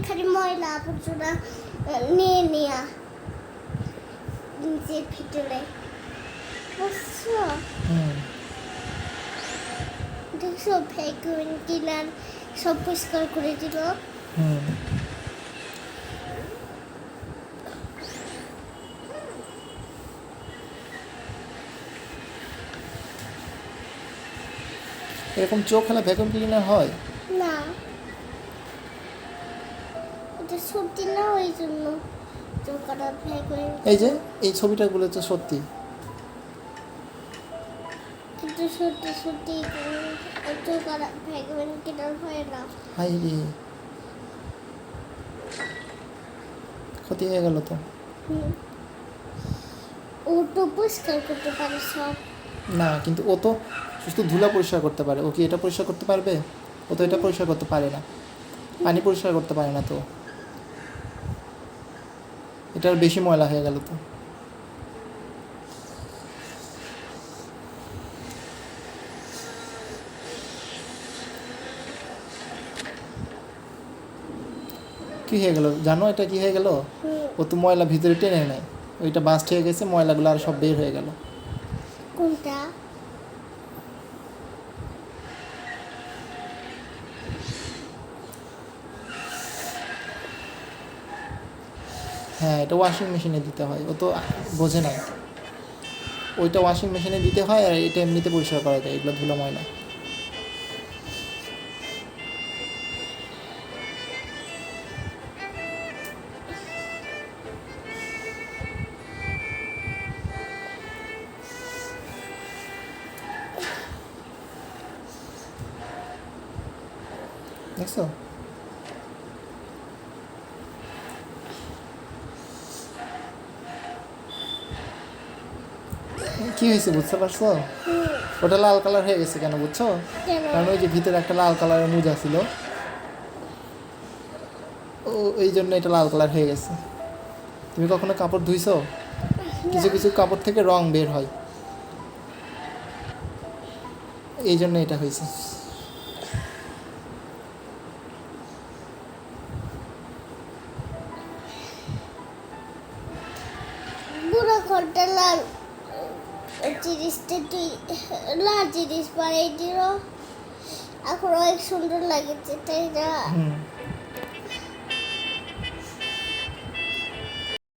খালি ময়লা আবর্জনা নিয়ে নেয়া নিজের ভিতরে বুঝছো? দেখছো ভ্যাকুয়াম ক্লিনার সব পরিষ্কার করে দিল। এরকম চোখ খেলা ভ্যাকুয়াম ক্লিনার হয় না, এটা সত্যি না, ওই জন্য চোখটা ভ্যাকুয়াম। এই যে এই ছবিটাগুলো তো সত্যি, কিন্তু সত্যি সত্যি চোখটা ভ্যাকুয়াম ক্লিনার হয় না। হাই রে, ক্ষতি হয়ে গেল তো। ও তো পরিষ্কার করতে পারে সব। না, কিন্তু ও তো শুধু ধুলা পরিষ্কার করতে পারে, ও কি এটা পরিষ্কার করতে পারবে? ও তো এটা পরিষ্কার করতে পারে না, পানি পরিষ্কার করতে পারে না, তো এটার বেশি ময়লা হয়ে গেল তো। কি হয়ে গেল জানো, এটা কি হয়ে গেল? ও তো ময়লা ভিতরে টেনে নেয়, ওইটা বাস্ট হয়ে গেছে, ময়লাগুলো আর সব বের হয়ে গেল। কোনটা? হ্যাঁ, এটা ওয়াশিং মেশিনে দিতে হয়, ও তো বোঝে না। ওইটা ওয়াশিং মেশিনে দিতে হয়, আর এটা এমনিতে পরিষ্কার করা যায়, এগুলো ধুলো ময়লা। দেখছো? কি হয়েছে বুঝতে পারছো? ওটা লাল কালার হয়ে গেছে কেন বুঝছো? কেন? কারণ ওই যে ভিতরে একটা লাল কালারের মোজা ছিল, ও এই জন্য এটা লাল কালার হয়ে গেছে। তুমি কখনো কাপড় ধুইছো? কিছু কিছু কাপড় থেকে রং বের হয়, এই জন্য এটা হয়েছে। বুড়ো ঘরটা লাল জিনিসটা তুই লাল জিনিস বানাই দিল, এখন অনেক সুন্দর লাগেছে, তাই না?